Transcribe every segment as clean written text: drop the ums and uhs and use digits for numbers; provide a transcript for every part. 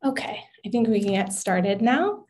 Okay, I think we can get started now.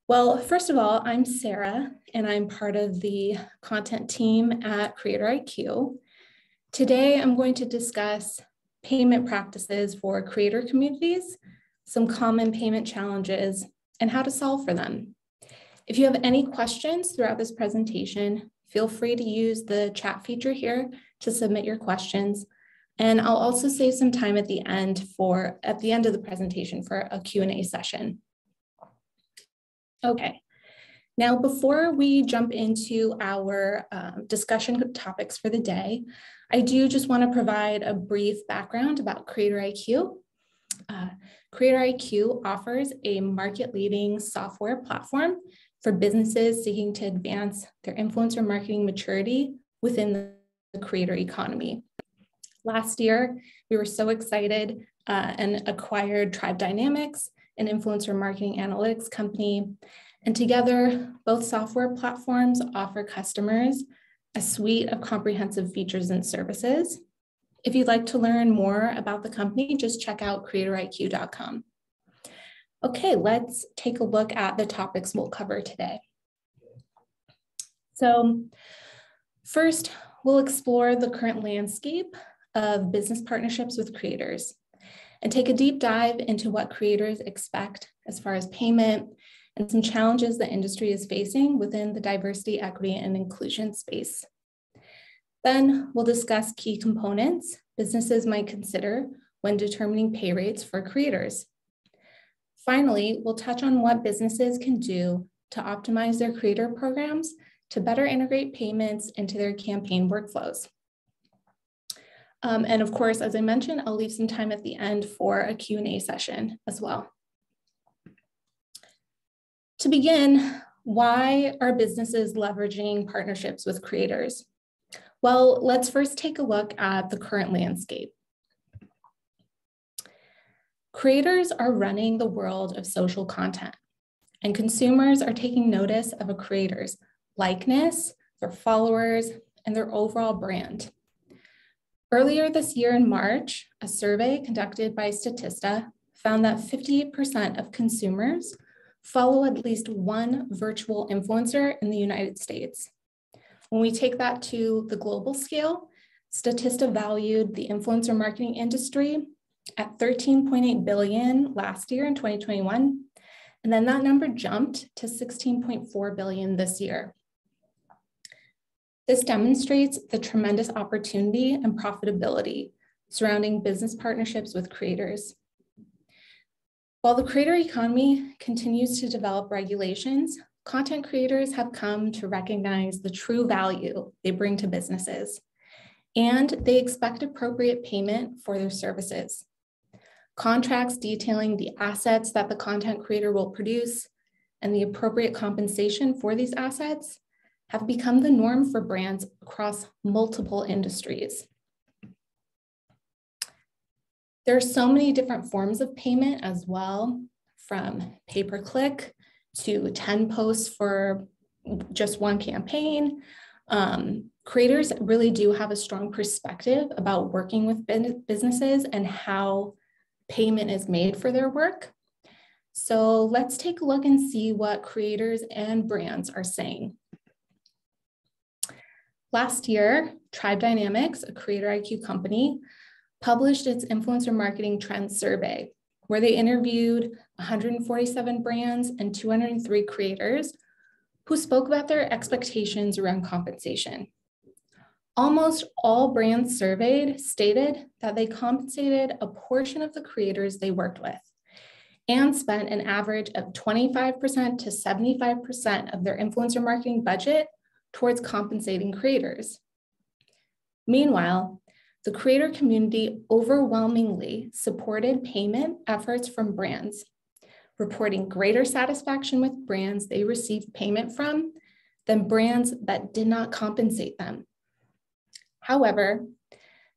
Well, first of all, I'm Sarah, and I'm part of the content team at CreatorIQ. Today, I'm going to discuss payment practices for creator communities, some common payment challenges, and how to solve for them. If you have any questions throughout this presentation, feel free to use the chat feature here to submit your questions. And I'll also save some time at the end of the presentation for a Q&A session. Okay, now before we jump into our discussion topics for the day, I do just want to provide a brief background about CreatorIQ. CreatorIQ offers a market-leading software platform for businesses seeking to advance their influencer marketing maturity within the creator economy. Last year, we were so excited and acquired Tribe Dynamics, an influencer marketing analytics company. And together, both software platforms offer customers a suite of comprehensive features and services. If you'd like to learn more about the company, just check out CreatorIQ.com. Okay, let's take a look at the topics we'll cover today. So first, we'll explore the current landscape of business partnerships with creators and take a deep dive into what creators expect as far as payment and some challenges the industry is facing within the diversity, equity, and inclusion space. Then we'll discuss key components businesses might consider when determining pay rates for creators. Finally, we'll touch on what businesses can do to optimize their creator programs to better integrate payments into their campaign workflows. And of course, as I mentioned, I'll leave some time at the end for a Q&A session as well. To begin, why are businesses leveraging partnerships with creators? Well, let's first take a look at the current landscape. Creators are running the world of social content, and consumers are taking notice of a creator's likeness, their followers, and their overall brand. Earlier this year in March, a survey conducted by Statista found that 58% of consumers follow at least one virtual influencer in the United States. When we take that to the global scale, Statista valued the influencer marketing industry at $13.8 billion last year in 2021, and then that number jumped to $16.4 billion this year. This demonstrates the tremendous opportunity and profitability surrounding business partnerships with creators. While the creator economy continues to develop regulations, content creators have come to recognize the true value they bring to businesses, and they expect appropriate payment for their services. Contracts detailing the assets that the content creator will produce and the appropriate compensation for these assets have become the norm for brands across multiple industries. There are so many different forms of payment as well, from pay-per-click to 10 posts for just one campaign. Creators really do have a strong perspective about working with businesses and how payment is made for their work. So let's take a look and see what creators and brands are saying. Last year, Tribe Dynamics, a CreatorIQ company, published its influencer marketing trends survey, where they interviewed 147 brands and 203 creators who spoke about their expectations around compensation. Almost all brands surveyed stated that they compensated a portion of the creators they worked with and spent an average of 25% to 75% of their influencer marketing budget towards compensating creators. Meanwhile, the creator community overwhelmingly supported payment efforts from brands, reporting greater satisfaction with brands they received payment from than brands that did not compensate them. However,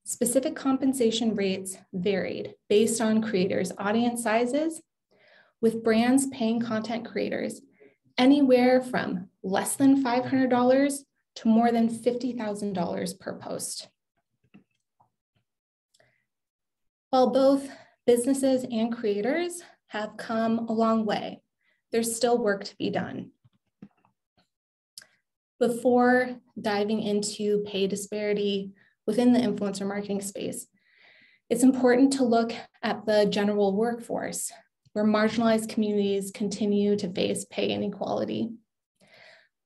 specific compensation rates varied based on creators' audience sizes, with brands paying content creators anywhere from less than $500 to more than $50,000 per post. While both businesses and creators have come a long way. There's still work to be done. Before diving into pay disparity within the influencer marketing space, it's important to look at the general workforce, where marginalized communities continue to face pay inequality.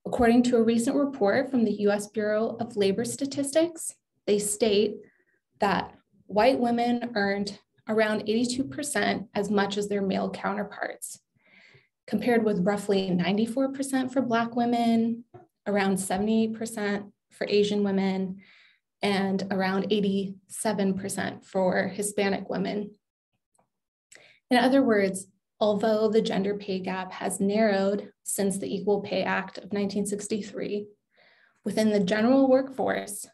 According to a recent report from the US Bureau of Labor Statistics, they state that white women earned around 82% as much as their male counterparts, compared with roughly 94% for Black women, around 78% for Asian women, and around 87% for Hispanic women. In other words, although the gender pay gap has narrowed since the Equal Pay Act of 1963, within the general workforce,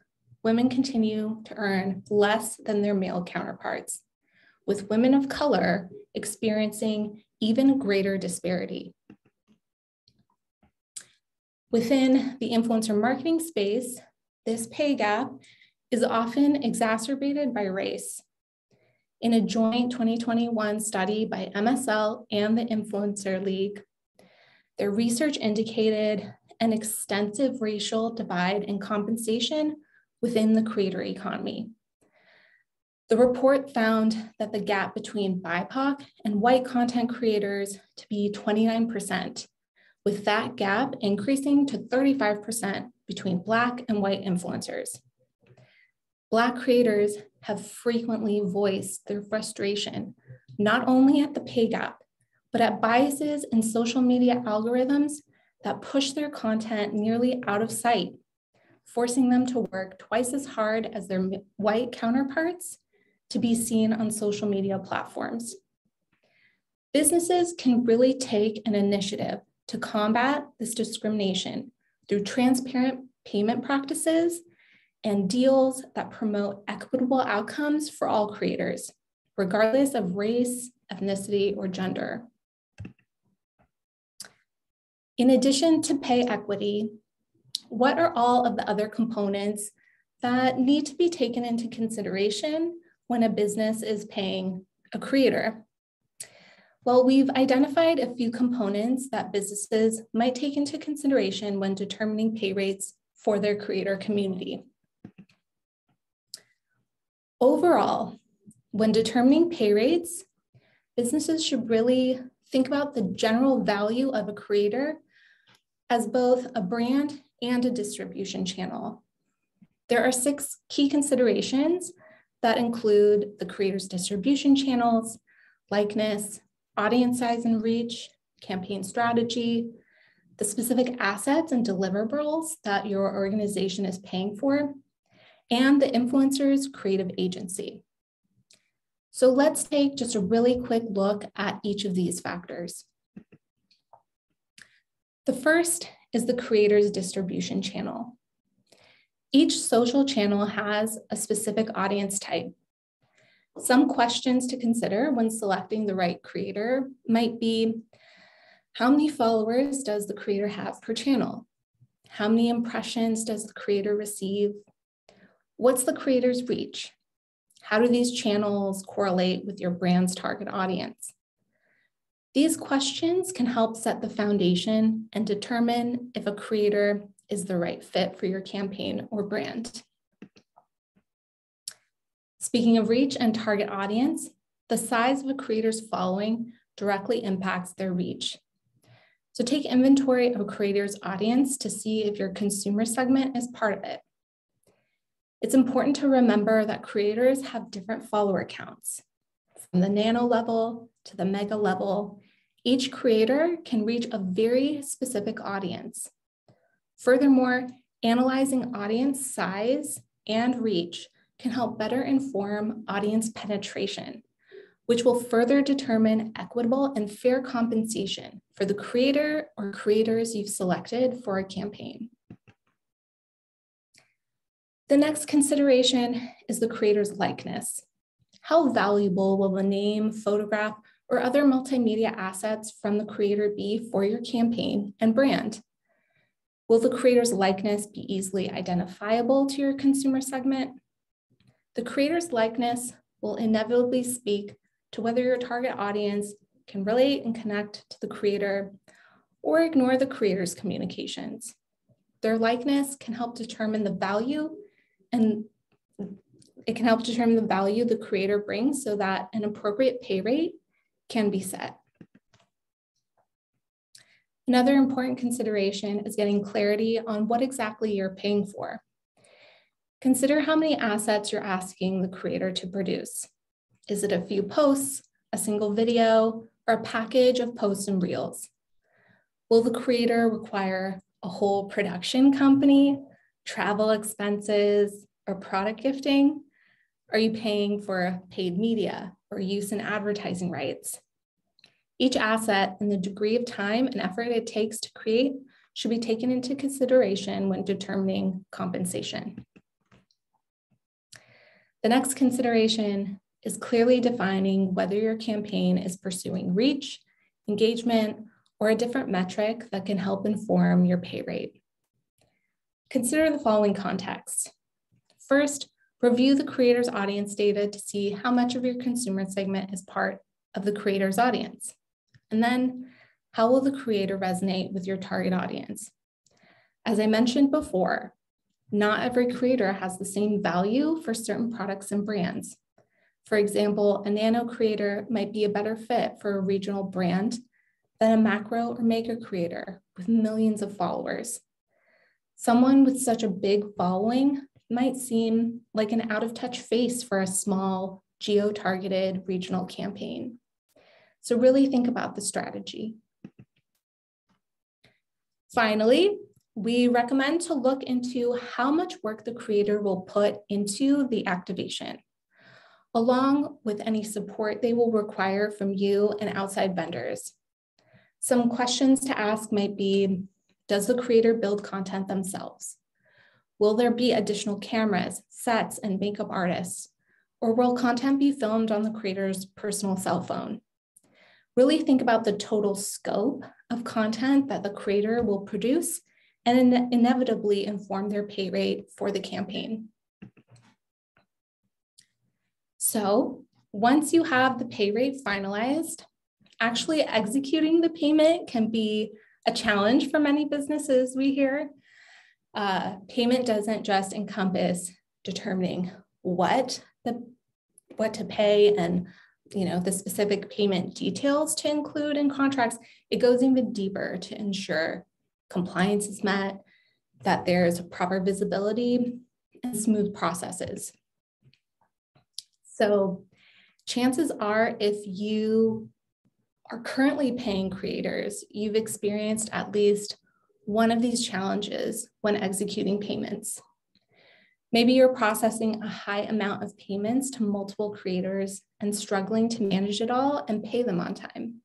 women continue to earn less than their male counterparts, with women of color experiencing even greater disparity. Within the influencer marketing space, this pay gap is often exacerbated by race. In a joint 2021 study by MSL and the Influencer League, their research indicated an extensive racial divide in compensation within the creator economy. The report found that the gap between BIPOC and white content creators to be 29%, with that gap increasing to 35% between Black and white influencers. Black creators have frequently voiced their frustration, not only at the pay gap, but at biases in social media algorithms that push their content nearly out of sight, forcing them to work twice as hard as their white counterparts to be seen on social media platforms. Businesses can really take an initiative to combat this discrimination through transparent payment practices and deals that promote equitable outcomes for all creators, regardless of race, ethnicity, or gender. In addition to pay equity, what are all of the other components that need to be taken into consideration when a business is paying a creator? Well, we've identified a few components that businesses might take into consideration when determining pay rates for their creator community. Overall, when determining pay rates, businesses should really think about the general value of a creator as both a brand and a distribution channel. There are 6 key considerations that include the creator's distribution channels, likeness, audience size and reach, campaign strategy, the specific assets and deliverables that your organization is paying for, and the influencer's creative agency. So let's take just a really quick look at each of these factors. The first is the creator's distribution channel. Each social channel has a specific audience type. Some questions to consider when selecting the right creator might be, how many followers does the creator have per channel? How many impressions does the creator receive? What's the creator's reach? How do these channels correlate with your brand's target audience? These questions can help set the foundation and determine if a creator is the right fit for your campaign or brand. Speaking of reach and target audience, the size of a creator's following directly impacts their reach. So take inventory of a creator's audience to see if your consumer segment is part of it. It's important to remember that creators have different follower counts. From the nano level to the mega level, each creator can reach a very specific audience. Furthermore, analyzing audience size and reach can help better inform audience penetration, which will further determine equitable and fair compensation for the creator or creators you've selected for a campaign. The next consideration is the creator's likeness. How valuable will the name, photograph, or other multimedia assets from the creator be for your campaign and brand? Will the creator's likeness be easily identifiable to your consumer segment? The creator's likeness will inevitably speak to whether your target audience can relate and connect to the creator or ignore the creator's communications. Their likeness can help determine the value, and it can help determine the value the creator brings so that an appropriate pay rate can be set. Another important consideration is getting clarity on what exactly you're paying for. Consider how many assets you're asking the creator to produce. Is it a few posts, a single video, or a package of posts and reels? Will the creator require a whole production company, travel expenses, or product gifting? Are you paying for paid media or use in advertising rights? Each asset and the degree of time and effort it takes to create should be taken into consideration when determining compensation. The next consideration is clearly defining whether your campaign is pursuing reach, engagement, or a different metric that can help inform your pay rate. Consider the following context. First, review the creator's audience data to see how much of your consumer segment is part of the creator's audience. And then, how will the creator resonate with your target audience? As I mentioned before, not every creator has the same value for certain products and brands. For example, a nano creator might be a better fit for a regional brand than a macro or mega creator with millions of followers. Someone with such a big following might seem like an out-of-touch face for a small, geo-targeted regional campaign. So really think about the strategy. Finally, we recommend to look into how much work the creator will put into the activation, along with any support they will require from you and outside vendors. Some questions to ask might be, does the creator build content themselves? Will there be additional cameras, sets, and makeup artists? Or will content be filmed on the creator's personal cell phone? Really think about the total scope of content that the creator will produce and inevitably inform their pay rate for the campaign. So once you have the pay rate finalized, actually executing the payment can be a challenge for many businesses, we hear. Payment doesn't just encompass determining what to pay and the specific payment details to include in contracts. It goes even deeper to ensure compliance is met, that there's proper visibility and smooth processes. So chances are, if you are currently paying creators, you've experienced at least one of these challenges when executing payments. Maybe you're processing a high amount of payments to multiple creators and struggling to manage it all and pay them on time.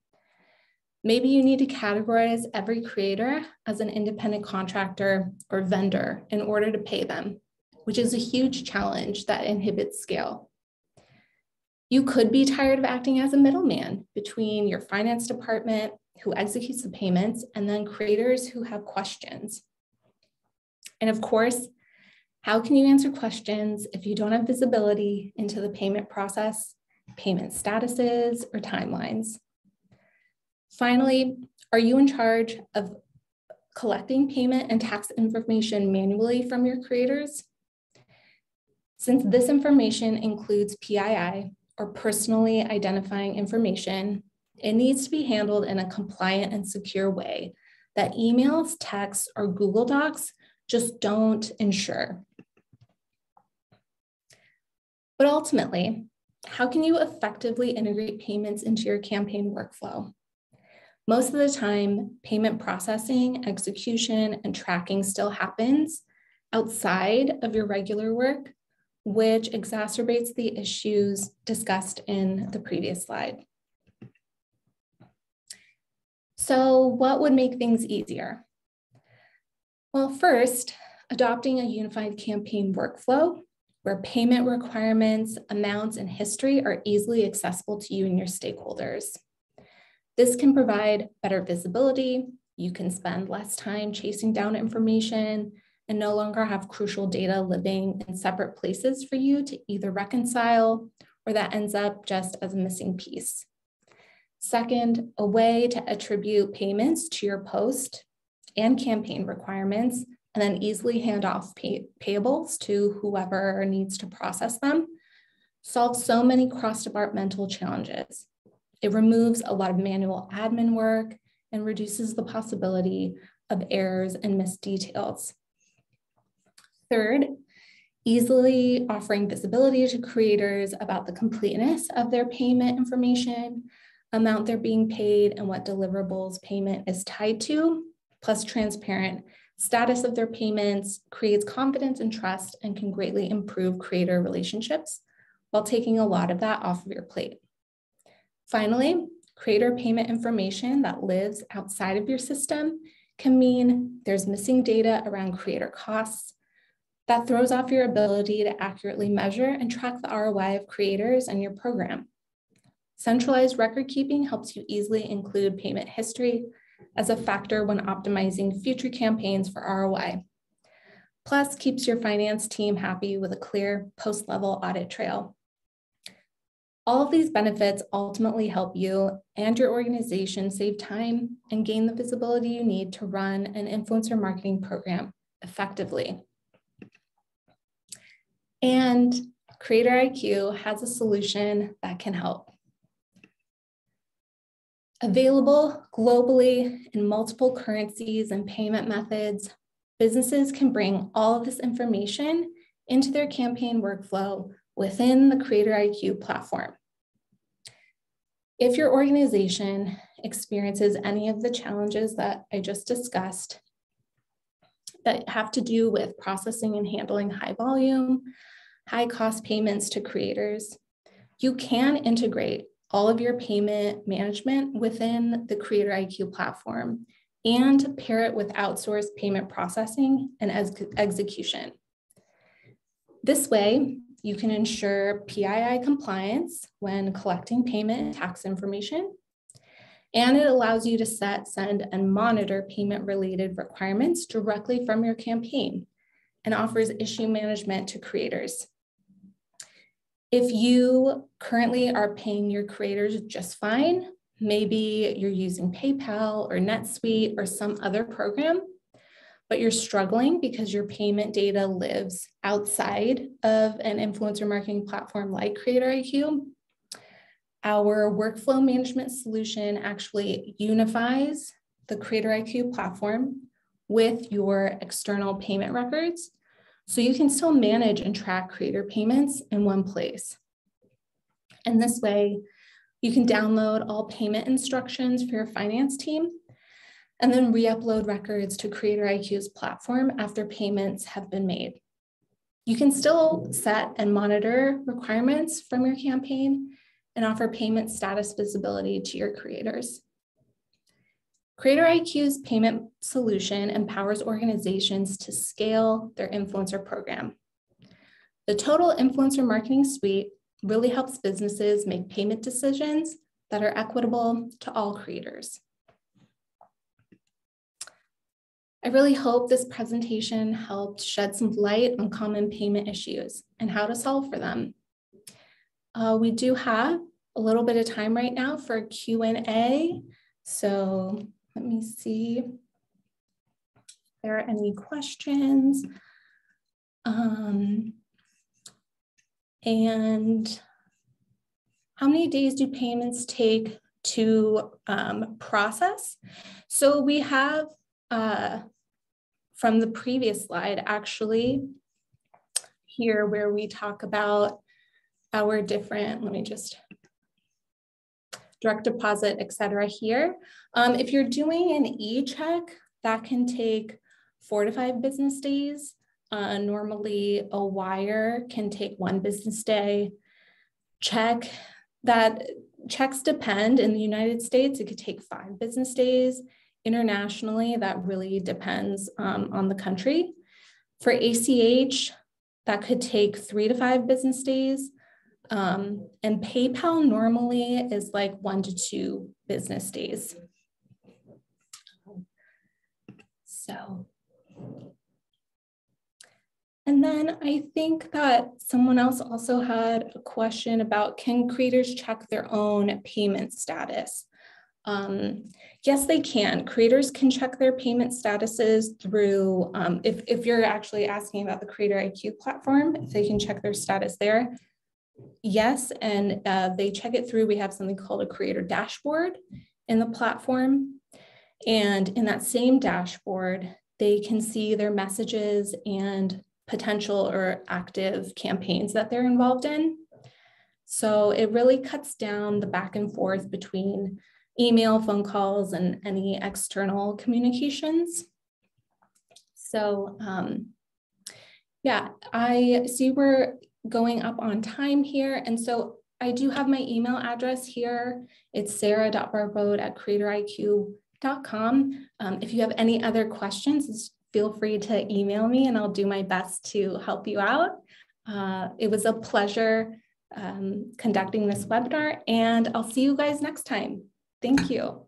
Maybe you need to categorize every creator as an independent contractor or vendor in order to pay them, which is a huge challenge that inhibits scale. You could be tired of acting as a middleman between your finance department, who executes the payments, and then creators who have questions. And of course, how can you answer questions if you don't have visibility into the payment process, payment statuses, or timelines? Finally, are you in charge of collecting payment and tax information manually from your creators? Since this information includes PII, or personally identifying information, it needs to be handled in a compliant and secure way that emails, texts, or Google Docs just don't ensure. But ultimately, how can you effectively integrate payments into your campaign workflow? Most of the time, payment processing, execution, and tracking still happens outside of your regular work, which exacerbates the issues discussed in the previous slide. So what would make things easier? Well, first, adopting a unified campaign workflow where payment requirements, amounts, and history are easily accessible to you and your stakeholders. This can provide better visibility. You can spend less time chasing down information and no longer have crucial data living in separate places for you to either reconcile or that ends up just as a missing piece. Second, a way to attribute payments to your post and campaign requirements, and then easily hand off payables to whoever needs to process them, solves so many cross-departmental challenges. It removes a lot of manual admin work and reduces the possibility of errors and missed details. Third, easily offering visibility to creators about the completeness of their payment information, amount they're being paid, and what deliverables payment is tied to, plus transparent status of their payments, creates confidence and trust and can greatly improve creator relationships while taking a lot of that off of your plate. Finally, creator payment information that lives outside of your system can mean there's missing data around creator costs. That throws off your ability to accurately measure and track the ROI of creators and your program. Centralized record keeping helps you easily include payment history as a factor when optimizing future campaigns for ROI. Plus, keeps your finance team happy with a clear post-level audit trail. All of these benefits ultimately help you and your organization save time and gain the visibility you need to run an influencer marketing program effectively. And CreatorIQ has a solution that can help. Available globally in multiple currencies and payment methods, businesses can bring all of this information into their campaign workflow within the CreatorIQ platform. If your organization experiences any of the challenges that I just discussed that have to do with processing and handling high volume, high cost payments to creators, you can integrate all of your payment management within the CreatorIQ platform and pair it with outsourced payment processing and execution. This way, you can ensure PII compliance when collecting payment and tax information, and it allows you to set, send, and monitor payment-related requirements directly from your campaign and offers issue management to creators. If you currently are paying your creators just fine, maybe you're using PayPal or NetSuite or some other program, but you're struggling because your payment data lives outside of an influencer marketing platform like CreatorIQ, our workflow management solution actually unifies the CreatorIQ platform with your external payment records, so you can still manage and track creator payments in one place. And this way, you can download all payment instructions for your finance team and then re-upload records to CreatorIQ's platform after payments have been made. You can still set and monitor requirements from your campaign and offer payment status visibility to your creators. CreatorIQ's payment solution empowers organizations to scale their influencer program. The total influencer marketing suite really helps businesses make payment decisions that are equitable to all creators. I really hope this presentation helped shed some light on common payment issues and how to solve for them. We do have a little bit of time right now for Q&A. So let me see if there are any questions. And how many days do payments take to process? So we have, from the previous slide, actually, here where we talk about our different, let me just, direct deposit, et cetera here. If you're doing an e-check, that can take 4 to 5 business days. Normally a wire can take 1 business day. Checks depend. In the United States, it could take 5 business days. Internationally, that really depends on the country. For ACH, that could take 3 to 5 business days. And PayPal normally is like 1 to 2 business days. So And then I think that someone else also had a question about, can creators check their own payment status? Yes, they can. Creators can check their payment statuses through, if you're actually asking about the CreatorIQ platform, if they can check their status there. Yes, and they check it through, we have something called a creator dashboard in the platform. And in that same dashboard, they can see their messages and potential or active campaigns that they're involved in. So it really cuts down the back and forth between email, phone calls, and any external communications. So yeah, I see we're going up on time here. And so I do have my email address here. It's sarah.barbode@creatoriq.com. If you have any other questions, feel free to email me and I'll do my best to help you out. It was a pleasure conducting this webinar, and I'll see you guys next time. Thank you.